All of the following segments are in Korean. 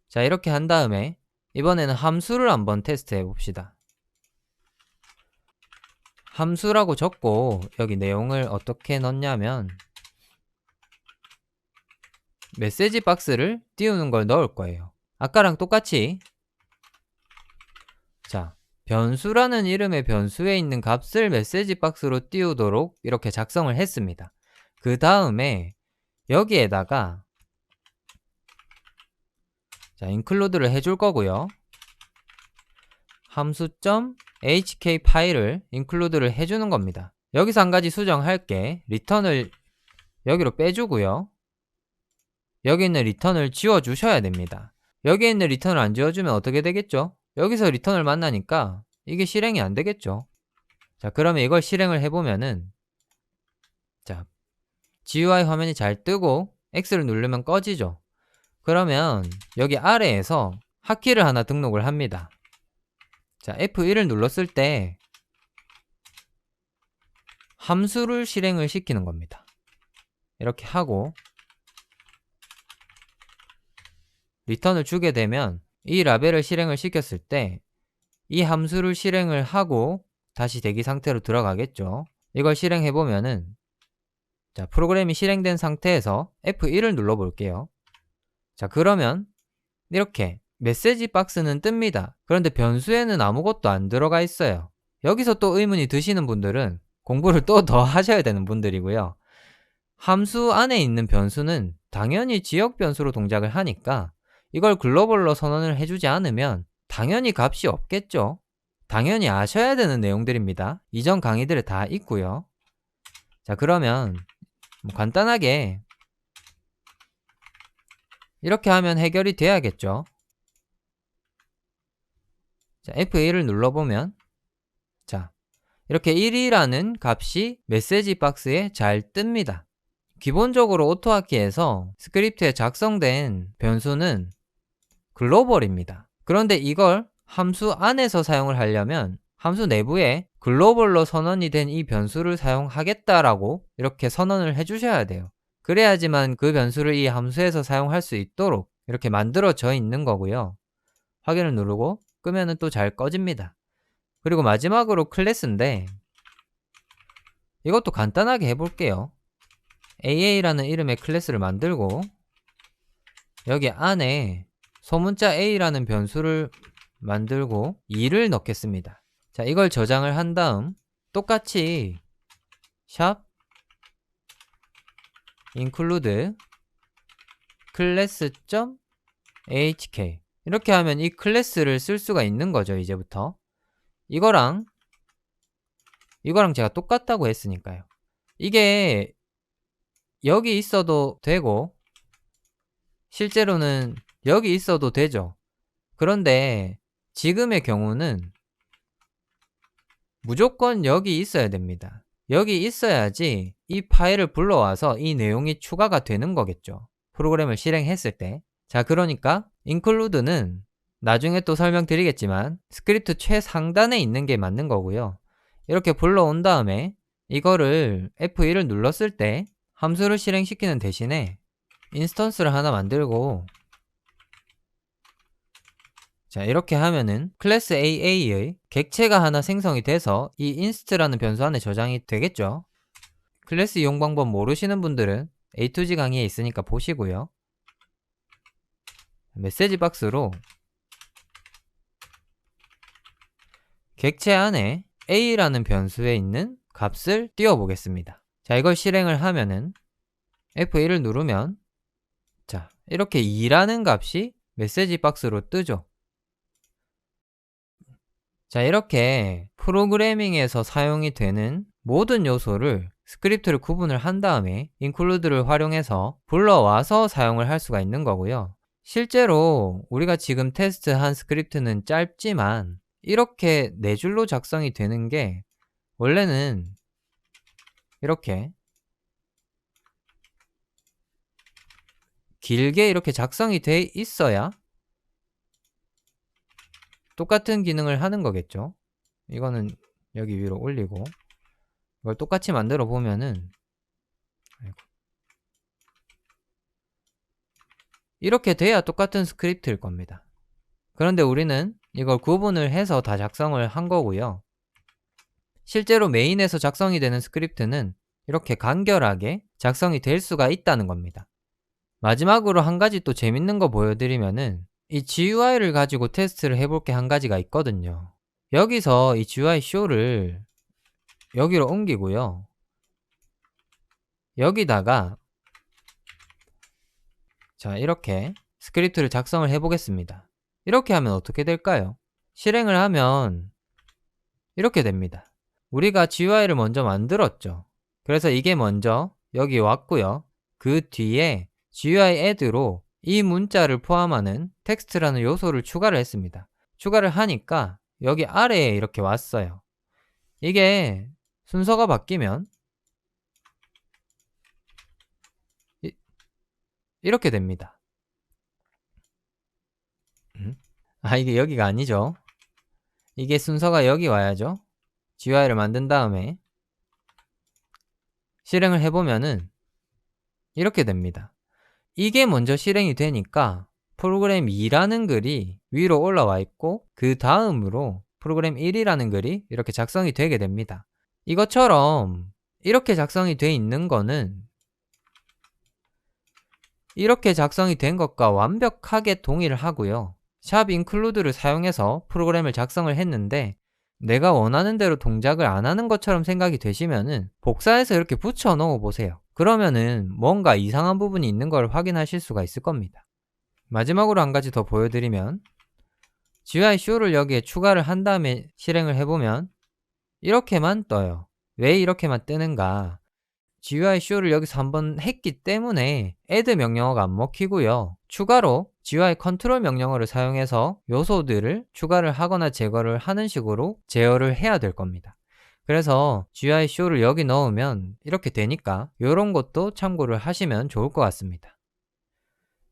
자, 이렇게 한 다음에 이번에는 함수를 한번 테스트해 봅시다. 함수라고 적고 여기 내용을 어떻게 넣냐면 메시지 박스를 띄우는 걸 넣을 거예요. 아까랑 똑같이 자, 변수라는 이름의 변수에 있는 값을 메시지 박스로 띄우도록 이렇게 작성을 했습니다. 그 다음에 여기에다가 자, include를 해줄 거고요. 함수.hk 파일을 include를 해주는 겁니다. 여기서 한 가지 수정할게. return을 여기로 빼주고요. 여기 있는 return을 지워주셔야 됩니다. 여기 있는 return을 안 지워주면 어떻게 되겠죠? 여기서 return을 만나니까 이게 실행이 안 되겠죠. 자, 그러면 이걸 실행을 해보면은 자, GUI 화면이 잘 뜨고 X를 누르면 꺼지죠. 그러면 여기 아래에서 핫키를 하나 등록을 합니다. 자, F1을 눌렀을 때 함수를 실행을 시키는 겁니다. 이렇게 하고 리턴을 주게 되면 이 라벨을 실행을 시켰을 때 이 함수를 실행을 하고 다시 대기 상태로 들어가겠죠. 이걸 실행해 보면은 자, 프로그램이 실행된 상태에서 F1을 눌러 볼게요. 자, 그러면 이렇게 메시지 박스는 뜹니다. 그런데 변수에는 아무것도 안 들어가 있어요. 여기서 또 의문이 드시는 분들은 공부를 또 더 하셔야 되는 분들이고요. 함수 안에 있는 변수는 당연히 지역 변수로 동작을 하니까 이걸 글로벌로 선언을 해주지 않으면 당연히 값이 없겠죠. 당연히 아셔야 되는 내용들입니다. 이전 강의들에 다 있고요. 자, 그러면 간단하게 이렇게 하면 해결이 돼야겠죠. 자, F1을 눌러보면 자, 이렇게 1이라는 값이 메시지 박스에 잘 뜹니다. 기본적으로 오토하키에서 스크립트에 작성된 변수는 글로벌입니다. 그런데 이걸 함수 안에서 사용을 하려면 함수 내부에 글로벌로 선언이 된 이 변수를 사용하겠다라고 이렇게 선언을 해주셔야 돼요. 그래야지만 그 변수를 이 함수에서 사용할 수 있도록 이렇게 만들어져 있는 거고요. 확인을 누르고 끄면은 또 잘 꺼집니다. 그리고 마지막으로 클래스인데 이것도 간단하게 해볼게요. AA라는 이름의 클래스를 만들고 여기 안에 소문자 A라는 변수를 만들고 2를 넣겠습니다. 자, 이걸 저장을 한 다음 똑같이 샵 include class.hk 이렇게 하면 이 클래스를 쓸 수가 있는 거죠. 이제부터 이거랑 제가 똑같다고 했으니까요. 이게 여기 있어도 되고 실제로는 여기 있어도 되죠. 그런데 지금의 경우는 무조건 여기 있어야 됩니다. 여기 있어야지 이 파일을 불러와서 이 내용이 추가가 되는 거겠죠. 프로그램을 실행했을 때. 자, 그러니까 include는 나중에 또 설명드리겠지만 스크립트 최상단에 있는 게 맞는 거고요. 이렇게 불러온 다음에 이거를 F1을 눌렀을 때 함수를 실행시키는 대신에 인스턴스를 하나 만들고 자, 이렇게 하면은 클래스 AA의 객체가 하나 생성이 돼서 이 inst라는 변수 안에 저장이 되겠죠. 클래스 이용 방법 모르시는 분들은 A2G 강의에 있으니까 보시고요. 메시지 박스로 객체 안에 A라는 변수에 있는 값을 띄워 보겠습니다. 자, 이걸 실행을 하면은 F1을 누르면 자, 이렇게 2라는 값이 메시지 박스로 뜨죠. 자, 이렇게 프로그래밍에서 사용이 되는 모든 요소를 스크립트를 구분을 한 다음에 include를 활용해서 불러와서 사용을 할 수가 있는 거고요. 실제로 우리가 지금 테스트한 스크립트는 짧지만 이렇게 4줄로 작성이 되는 게 원래는 이렇게 길게 이렇게 작성이 돼 있어야 똑같은 기능을 하는 거겠죠. 이거는 여기 위로 올리고 이걸 똑같이 만들어 보면은 이렇게 돼야 똑같은 스크립트일 겁니다. 그런데 우리는 이걸 구분을 해서 다 작성을 한 거고요. 실제로 메인에서 작성이 되는 스크립트는 이렇게 간결하게 작성이 될 수가 있다는 겁니다. 마지막으로 한 가지 또 재밌는 거 보여드리면은 이 GUI를 가지고 테스트를 해볼 게 한 가지가 있거든요. 여기서 이 GUI show를 여기로 옮기고요. 여기다가 자, 이렇게 스크립트를 작성을 해 보겠습니다. 이렇게 하면 어떻게 될까요? 실행을 하면 이렇게 됩니다. 우리가 GUI를 먼저 만들었죠. 그래서 이게 먼저 여기 왔고요. 그 뒤에 GUI add로 이 문자를 포함하는 텍스트라는 요소를 추가를 했습니다. 추가를 하니까 여기 아래에 이렇게 왔어요. 이게 순서가 바뀌면 이렇게 됩니다. 이게 여기가 아니죠. 이게 순서가 여기 와야죠. GUI를 만든 다음에 실행을 해보면은 이렇게 됩니다. 이게 먼저 실행이 되니까 프로그램 2라는 글이 위로 올라와 있고 그 다음으로 프로그램 1이라는 글이 이렇게 작성이 되게 됩니다. 이것처럼 이렇게 작성이 돼 있는 거는 이렇게 작성이 된 것과 완벽하게 동의를 하고요. 샵 include를 사용해서 프로그램을 작성을 했는데 내가 원하는 대로 동작을 안 하는 것처럼 생각이 되시면은 복사해서 이렇게 붙여 넣어 보세요. 그러면은 뭔가 이상한 부분이 있는 걸 확인하실 수가 있을 겁니다. 마지막으로 한 가지 더 보여드리면 GUI show를 여기에 추가를 한 다음에 실행을 해보면 이렇게만 떠요. 왜 이렇게만 뜨는가? GUI show를 여기서 한번 했기 때문에 add 명령어가 안 먹히고요. 추가로 GUI 컨트롤 명령어를 사용해서 요소들을 추가를 하거나 제거를 하는 식으로 제어를 해야 될 겁니다. 그래서 GUI show를 여기 넣으면 이렇게 되니까 이런 것도 참고를 하시면 좋을 것 같습니다.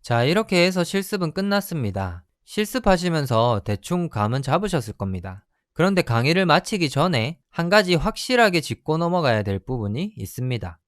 자, 이렇게 해서 실습은 끝났습니다. 실습하시면서 대충 감은 잡으셨을 겁니다. 그런데 강의를 마치기 전에 한 가지 확실하게 짚고 넘어가야 될 부분이 있습니다.